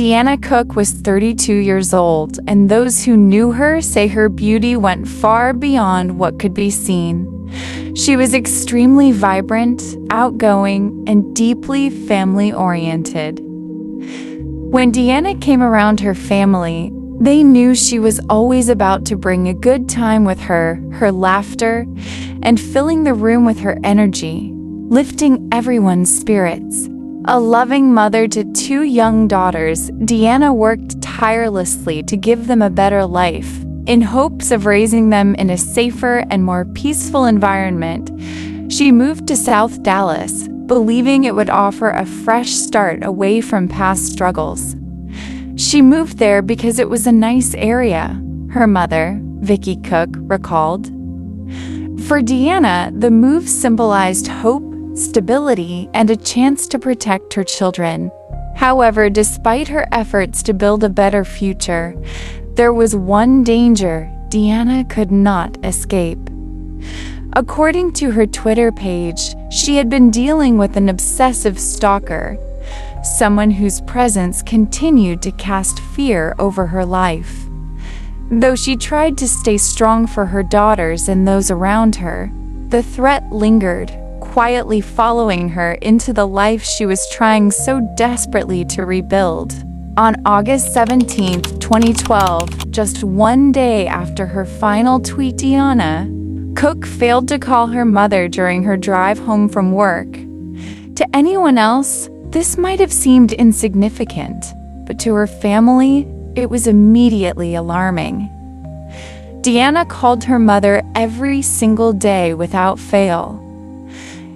Deanna Cook was 32 years old, and those who knew her say her beauty went far beyond what could be seen. She was extremely vibrant, outgoing, and deeply family-oriented. When Deanna came around her family, they knew she was always about to bring a good time with her laughter, and filling the room with her energy, lifting everyone's spirits. A loving mother to 2 young daughters, Deanna worked tirelessly to give them a better life, in hopes of raising them in a safer and more peaceful environment. She moved to South Dallas, believing it would offer a fresh start away from past struggles. She moved there because it was a nice area, her mother, Vicky Cook, recalled. For Deanna, the move symbolized hope, stability, and a chance to protect her children. However, despite her efforts to build a better future, there was one danger Deanna could not escape. According to her Twitter page, she had been dealing with an obsessive stalker, someone whose presence continued to cast fear over her life. Though she tried to stay strong for her daughters and those around her, the threat lingered, quietly following her into the life she was trying so desperately to rebuild. On August 17, 2012, just one day after her final tweet, Deanna Cook failed to call her mother during her drive home from work. To anyone else, this might have seemed insignificant, but to her family, it was immediately alarming. Deanna called her mother every single day without fail.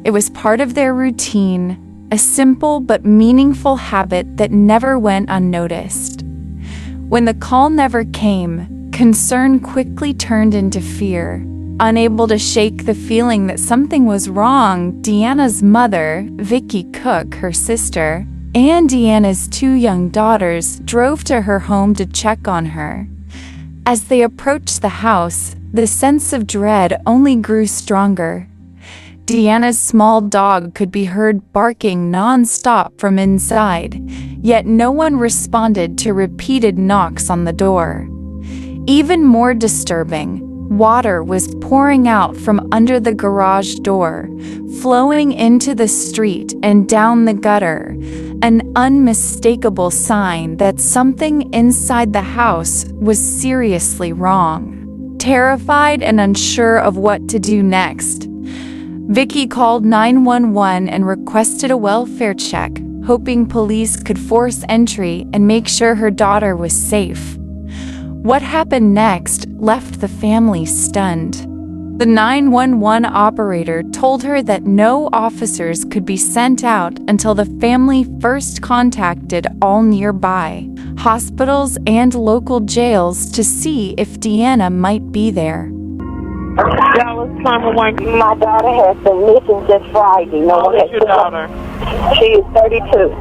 It was part of their routine, a simple but meaningful habit that never went unnoticed. When the call never came, concern quickly turned into fear. Unable to shake the feeling that something was wrong, Deanna's mother, Vicky Cook, her sister, and Deanna's 2 young daughters drove to her home to check on her. As they approached the house, the sense of dread only grew stronger. Deanna's small dog could be heard barking non-stop from inside, yet no one responded to repeated knocks on the door. Even more disturbing, water was pouring out from under the garage door, flowing into the street and down the gutter, an unmistakable sign that something inside the house was seriously wrong. Terrified and unsure of what to do next, Vicky called 911 and requested a welfare check, hoping police could force entry and make sure her daughter was safe. What happened next left the family stunned. The 911 operator told her that no officers could be sent out until the family first contacted all nearby hospitals and local jails to see if Deanna might be there. Dallas 911. My daughter has been missing since Friday. How old is your daughter? She is 32.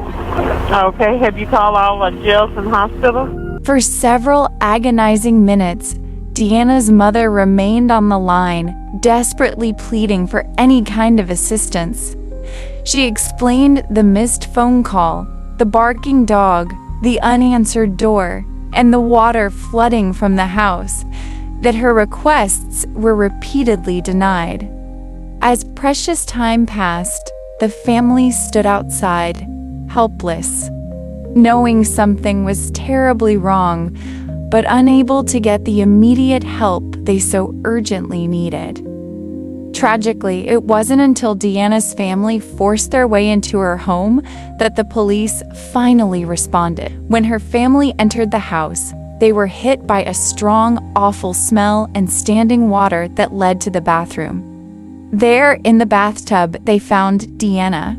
Okay, have you called all the jails and hospitals? For several agonizing minutes, Deanna's mother remained on the line, desperately pleading for any kind of assistance. She explained the missed phone call, the barking dog, the unanswered door, and the water flooding from the house, that her requests were repeatedly denied. As precious time passed, the family stood outside, helpless, knowing something was terribly wrong, but unable to get the immediate help they so urgently needed. Tragically, it wasn't until Deanna's family forced their way into her home that the police finally responded. When her family entered the house, they were hit by a strong, awful smell and standing water that led to the bathroom. There, in the bathtub, they found Deanna.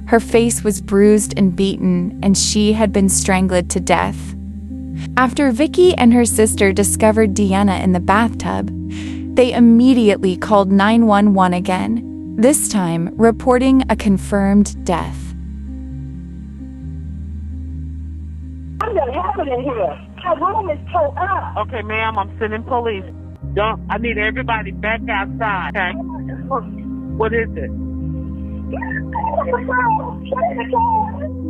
Her face was bruised and beaten, and she had been strangled to death. After Vicky and her sister discovered Deanna in the bathtub, they immediately called 911 again, this time reporting a confirmed death. I'm gonna have it in here. My room is tore up. Okay, ma'am, I'm sending police. I need everybody back outside, okay? What is it?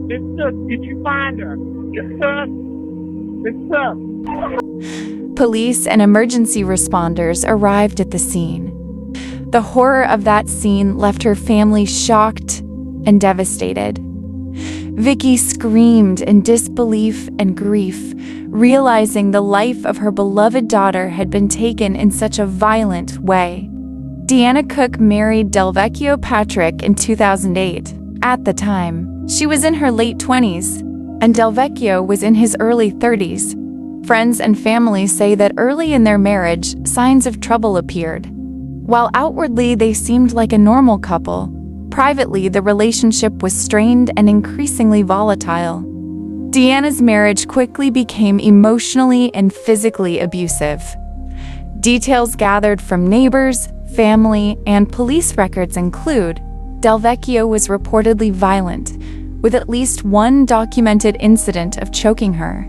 Miss Cook, did you find her? It's up. It's up. Police and emergency responders arrived at the scene. The horror of that scene left her family shocked and devastated. Vicky screamed in disbelief and grief, realizing the life of her beloved daughter had been taken in such a violent way. Deanna Cook married Delvecchio Patrick in 2008. At the time, she was in her late 20s, and Delvecchio was in his early 30s. Friends and family say that early in their marriage, signs of trouble appeared. While outwardly they seemed like a normal couple, privately the relationship was strained and increasingly volatile. Deanna's marriage quickly became emotionally and physically abusive. Details gathered from neighbors, family, and police records include Delvecchio was reportedly violent, with at least one documented incident of choking her.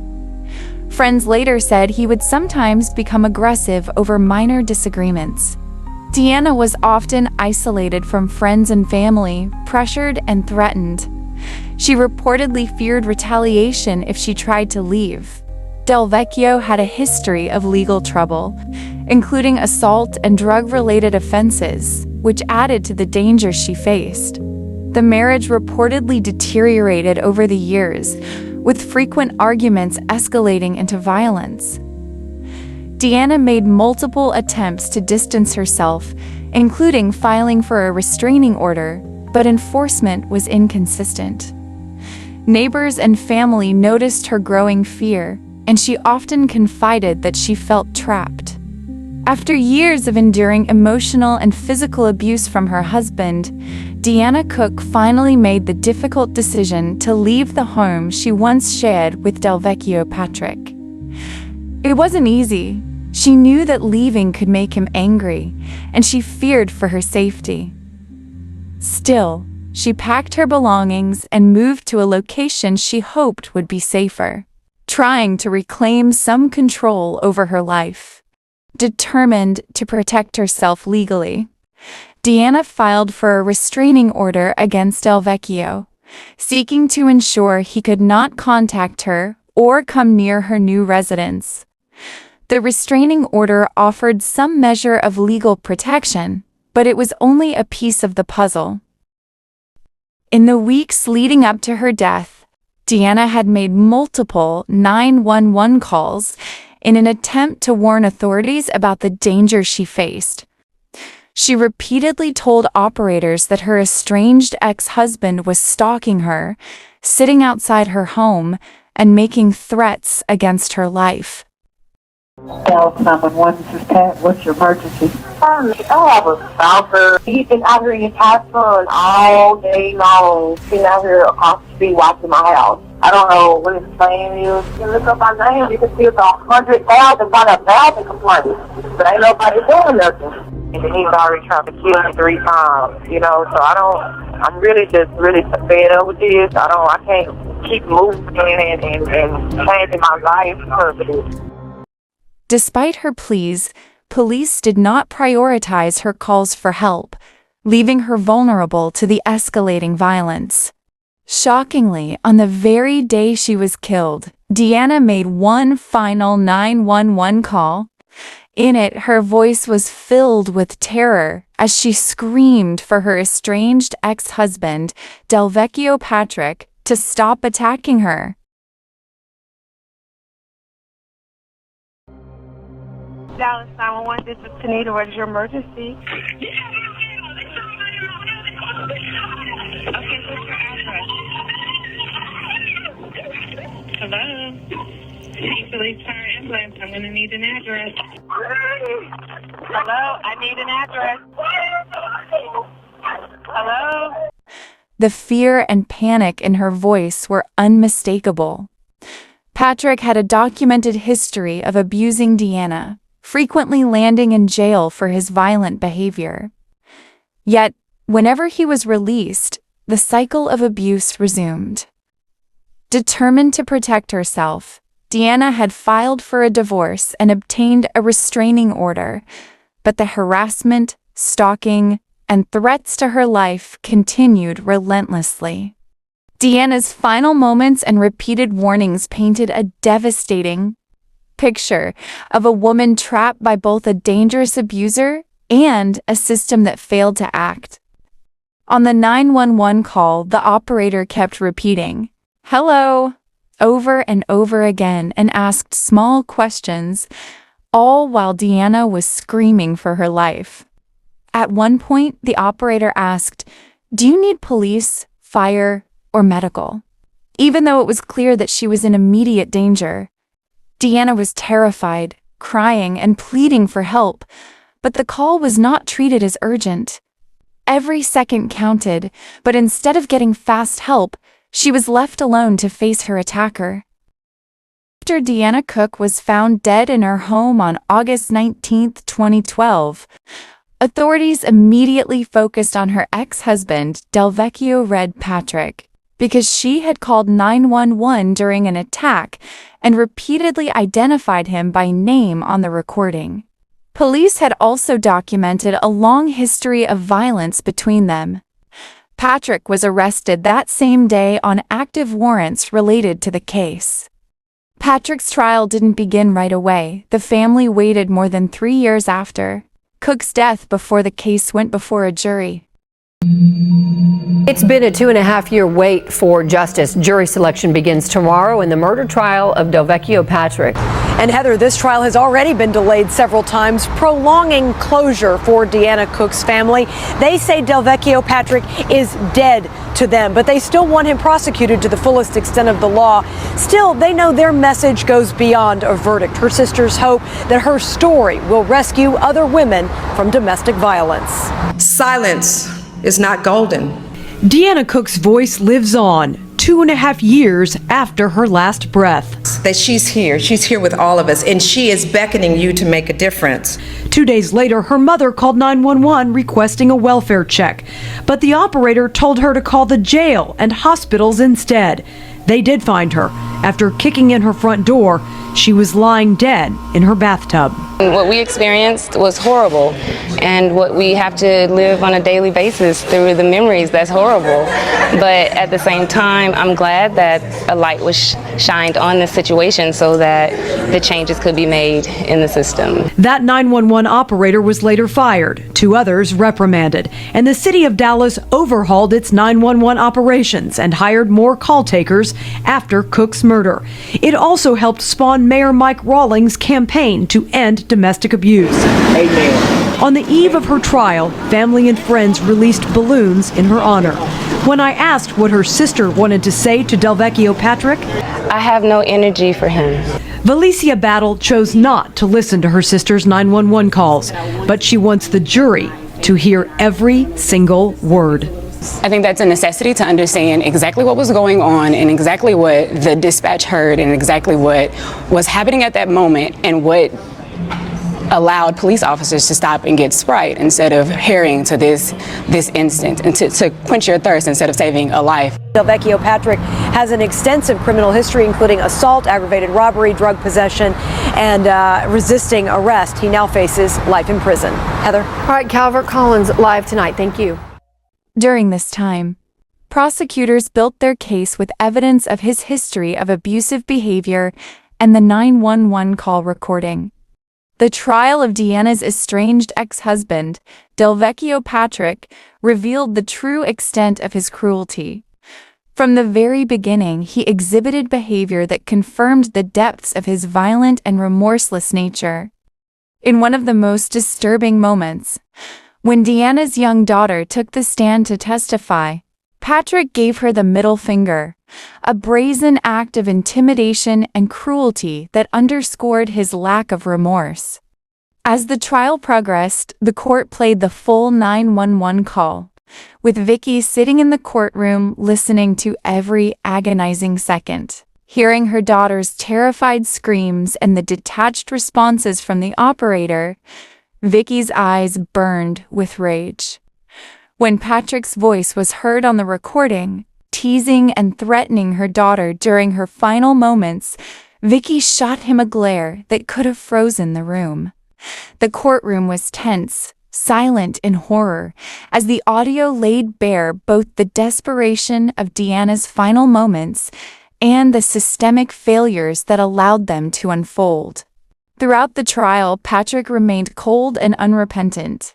Friends later said he would sometimes become aggressive over minor disagreements. Deanna was often isolated from friends and family, pressured and threatened. She reportedly feared retaliation if she tried to leave. Delvecchio had a history of legal trouble, including assault and drug-related offenses, which added to the danger she faced. The marriage reportedly deteriorated over the years, with frequent arguments escalating into violence. Deanna made multiple attempts to distance herself, including filing for a restraining order, but enforcement was inconsistent. Neighbors and family noticed her growing fear, and she often confided that she felt trapped. After years of enduring emotional and physical abuse from her husband, Deanna Cook finally made the difficult decision to leave the home she once shared with Delvecchio Patrick. It wasn't easy. She knew that leaving could make him angry, and she feared for her safety. Still, she packed her belongings and moved to a location she hoped would be safer, trying to reclaim some control over her life. Determined to protect herself legally, Deanna filed for a restraining order against Delvecchio, seeking to ensure he could not contact her or come near her new residence. The restraining order offered some measure of legal protection, but it was only a piece of the puzzle. In the weeks leading up to her death, Deanna had made multiple 911 calls in an attempt to warn authorities about the danger she faced. She repeatedly told operators that her estranged ex-husband was stalking her, sitting outside her home, and making threats against her life. Cell 911, this is Pat. What's your emergency? I have a stalker. He's been out here in his house phone all day long. He's out here across the street watching my house. I don't know what his plan is. You can look up my name, you can see it's 100,000 by the thousand complaints. But ain't nobody doing nothing. And then he's already trying to kill me 3 times, so I'm really just fed up with this. I can't keep moving and changing my life because of this. Despite her pleas, police did not prioritize her calls for help, leaving her vulnerable to the escalating violence. Shockingly, on the very day she was killed, Deanna made one final 911 call. In it, her voice was filled with terror as she screamed for her estranged ex-husband, Delvecchio Patrick, to stop attacking her. Dallas 911, this is Tanita. What is your emergency? Okay, what's your address? Hello? Hey, police, fire, ambulance. I'm going to need an address. Hello? I need an address. Hello? The fear and panic in her voice were unmistakable. Patrick had a documented history of abusing Deanna, frequently landing in jail for his violent behavior. Yet, whenever he was released, the cycle of abuse resumed. Determined to protect herself, Deanna had filed for a divorce and obtained a restraining order, but the harassment, stalking, and threats to her life continued relentlessly. Deanna's final moments and repeated warnings painted a devastating picture of a woman trapped by both a dangerous abuser and a system that failed to act. On the 911 call, the operator kept repeating, "Hello," over and over again and asked small questions, all while Deanna was screaming for her life. At one point, the operator asked, "Do you need police, fire, or medical?" Even though it was clear that she was in immediate danger. Deanna was terrified, crying and pleading for help, but the call was not treated as urgent. Every second counted, but instead of getting fast help, she was left alone to face her attacker. After Deanna Cook was found dead in her home on August 19, 2012, authorities immediately focused on her ex-husband, Delvecchio Red Patrick, because she had called 911 during an attack and repeatedly identified him by name on the recording. Police had also documented a long history of violence between them. Patrick was arrested that same day on active warrants related to the case. Patrick's trial didn't begin right away. The family waited more than 3 years after Cook's death before the case went before a jury. It's been a 2.5-year wait for justice. Jury selection begins tomorrow in the murder trial of Delvecchio Patrick. And Heather, this trial has already been delayed several times, prolonging closure for Deanna Cook's family. They say Delvecchio Patrick is dead to them, but they still want him prosecuted to the fullest extent of the law. Still, they know their message goes beyond a verdict. Her sisters hope that her story will rescue other women from domestic violence. Silence is not golden. Deanna Cook's voice lives on 2.5 years after her last breath. That she's here with all of us, and she is beckoning you to make a difference. 2 days later, her mother called 911 requesting a welfare check, but the operator told her to call the jail and hospitals instead. They did find her. After kicking in her front door, she was lying dead in her bathtub. What we experienced was horrible, and what we have to live on a daily basis through the memories, that's horrible. But at the same time, I'm glad that a light was shined on this situation so that the changes could be made in the system. That 911 operator was later fired, 2 others reprimanded, and the city of Dallas overhauled its 911 operations and hired more call takers after Cook's murder. It also helped spawn Mayor Mike Rawlings' campaign to end domestic abuse. Amen. On the eve of her trial, family and friends released balloons in her honor. When I asked what her sister wanted to say to Delvecchio Patrick, I have no energy for him. Valicia Battle chose not to listen to her sister's 911 calls, but she wants the jury to hear every single word. I think that's a necessity to understand exactly what was going on and exactly what the dispatch heard and exactly what was happening at that moment and what allowed police officers to stop and get Sprite instead of hurrying to this instant and to quench your thirst instead of saving a life. Delvecchio Patrick has an extensive criminal history, including assault, aggravated robbery, drug possession, and resisting arrest. He now faces life in prison. Heather? All right, Calvert Collins live tonight. Thank you. During this time, prosecutors built their case with evidence of his history of abusive behavior and the 911 call recording. The trial of Deanna's estranged ex-husband, Delvecchio Patrick, revealed the true extent of his cruelty. From the very beginning, he exhibited behavior that confirmed the depths of his violent and remorseless nature. In one of the most disturbing moments, when Deanna's young daughter took the stand to testify, Patrick gave her the middle finger, a brazen act of intimidation and cruelty that underscored his lack of remorse. As the trial progressed, the court played the full 911 call, with Vicky sitting in the courtroom listening to every agonizing second. Hearing her daughter's terrified screams and the detached responses from the operator, Vicky's eyes burned with rage. When Patrick's voice was heard on the recording, teasing and threatening her daughter during her final moments, Vicky shot him a glare that could have frozen the room. The courtroom was tense, silent in horror, as the audio laid bare both the desperation of Deanna's final moments and the systemic failures that allowed them to unfold. Throughout the trial, Patrick remained cold and unrepentant.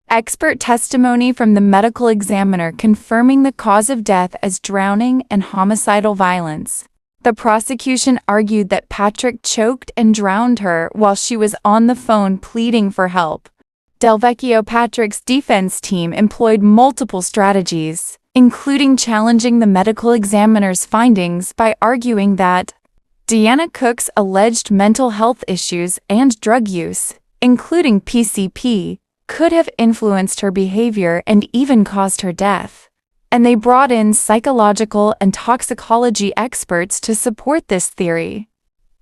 Expert testimony from the medical examiner confirming the cause of death as drowning and homicidal violence. The prosecution argued that Patrick choked and drowned her while she was on the phone pleading for help. Delvecchio Patrick's defense team employed multiple strategies, including challenging the medical examiner's findings by arguing that Deanna Cook's alleged mental health issues and drug use, including PCP, could have influenced her behavior and even caused her death. And they brought in psychological and toxicology experts to support this theory.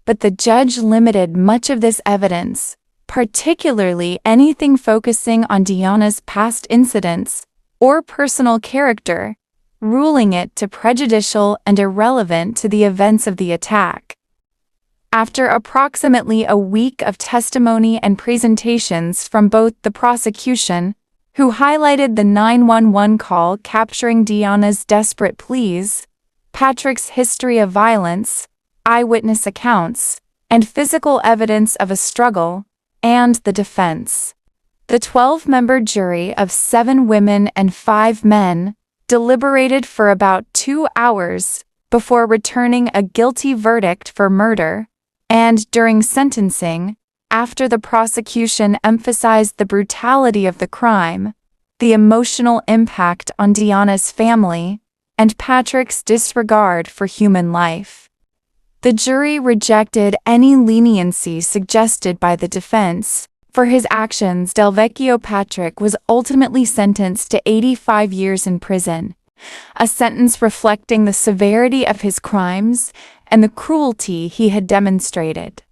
But the judge limited much of this evidence, particularly anything focusing on Deanna's past incidents or personal character, ruling it to prejudicial and irrelevant to the events of the attack. After approximately a week of testimony and presentations from both the prosecution, who highlighted the 911 call capturing Deanna's desperate pleas, Patrick's history of violence, eyewitness accounts, and physical evidence of a struggle, and the defense, the 12-member jury of 7 women and 5 men deliberated for about 2 hours before returning a guilty verdict for murder, and during sentencing, after the prosecution emphasized the brutality of the crime, the emotional impact on Deanna's family, and Patrick's disregard for human life. The jury rejected any leniency suggested by the defense. For his actions, Delvecchio Patrick was ultimately sentenced to 85 years in prison, a sentence reflecting the severity of his crimes and the cruelty he had demonstrated.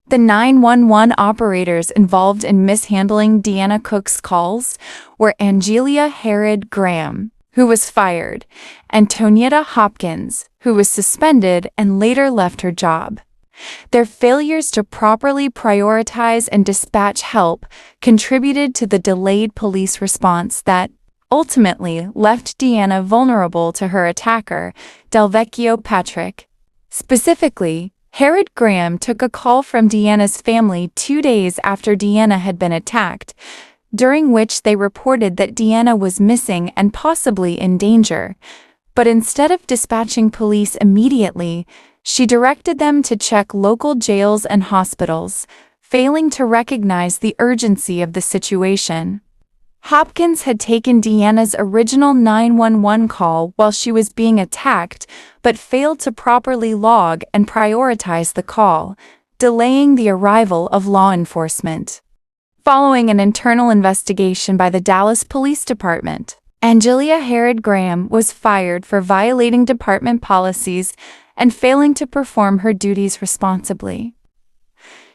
The 911 operators involved in mishandling Deanna Cook's calls were Angelia Herod Graham, who was fired, and Tonietta Hopkins, who was suspended and later left her job. Their failures to properly prioritize and dispatch help contributed to the delayed police response that ultimately left Deanna vulnerable to her attacker, Delvecchio Patrick. Specifically, Herod Graham took a call from Deanna's family 2 days after Deanna had been attacked, during which they reported that Deanna was missing and possibly in danger. But instead of dispatching police immediately, she directed them to check local jails and hospitals, failing to recognize the urgency of the situation. Hopkins had taken Deanna's original 911 call while she was being attacked, but failed to properly log and prioritize the call, delaying the arrival of law enforcement. Following an internal investigation by the Dallas Police Department, Angelia Herod Graham was fired for violating department policies and failing to perform her duties responsibly.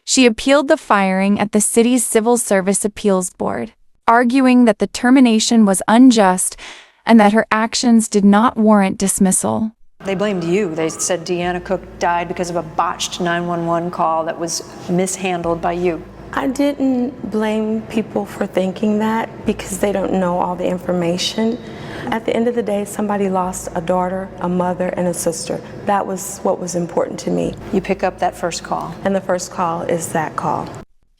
She appealed the firing at the city's Civil Service Appeals Board, arguing that the termination was unjust and that her actions did not warrant dismissal. They blamed you. They said Deanna Cook died because of a botched 911 call that was mishandled by you. I didn't blame people for thinking that because they don't know all the information. At the end of the day, somebody lost a daughter, a mother, and a sister. That was what was important to me. You pick up that first call. And the first call is that call.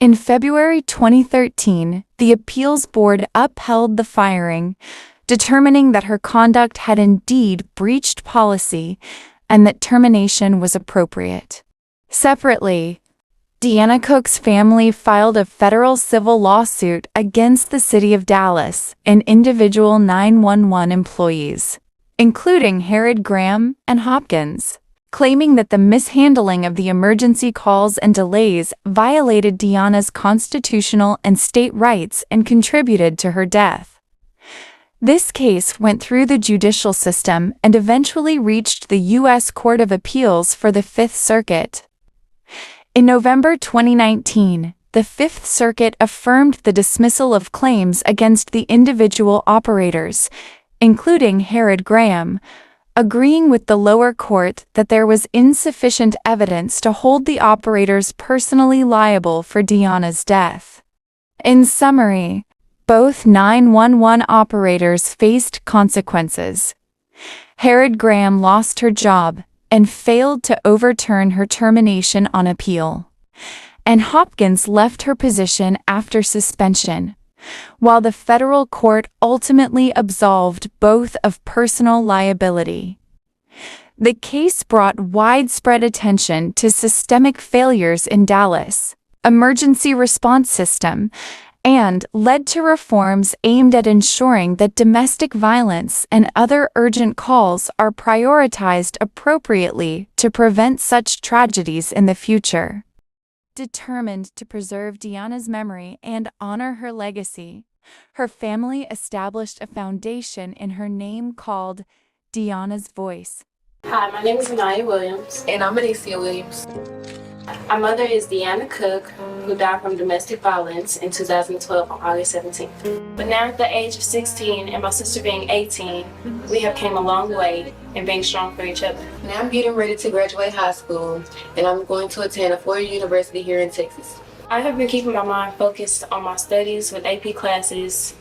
In February 2013, the appeals board upheld the firing, determining that her conduct had indeed breached policy and that termination was appropriate. Separately, Deanna Cook's family filed a federal civil lawsuit against the city of Dallas and individual 911 employees, including Herod Graham and Hopkins, claiming that the mishandling of the emergency calls and delays violated Deanna's constitutional and state rights and contributed to her death. This case went through the judicial system and eventually reached the U.S. Court of Appeals for the Fifth Circuit. In November 2019, the Fifth Circuit affirmed the dismissal of claims against the individual operators, including Herod Graham, agreeing with the lower court that there was insufficient evidence to hold the operators personally liable for Deanna's death. In summary, both 911 operators faced consequences. Herod Graham lost her job and failed to overturn her termination on appeal. And Hopkins left her position after suspension, while the federal court ultimately absolved both of personal liability. The case brought widespread attention to systemic failures in Dallas' emergency response system and led to reforms aimed at ensuring that domestic violence and other urgent calls are prioritized appropriately to prevent such tragedies in the future. Determined to preserve Deanna's memory and honor her legacy, her family established a foundation in her name called Deanna's Voice. Hi, my name is Anaya Williams. And I'm Anicia Williams. Our mother is Deanna Cook, who died from domestic violence in 2012 on August 17th. But now at the age of 16 and my sister being 18, we have came a long way in being strong for each other. Now I'm getting ready to graduate high school, and I'm going to attend a four-year university here in Texas. I have been keeping my mind focused on my studies with AP classes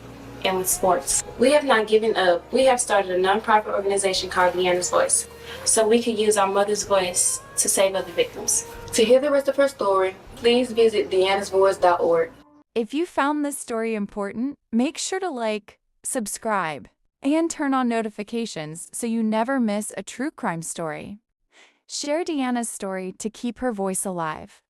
and with sports. We have not given up. We have started a nonprofit organization called Deanna's Voice, so we can use our mother's voice to save other victims. To hear the rest of her story, please visit deannasvoice.org. If you found this story important, make sure to like, subscribe, and turn on notifications so you never miss a true crime story. Share Deanna's story to keep her voice alive.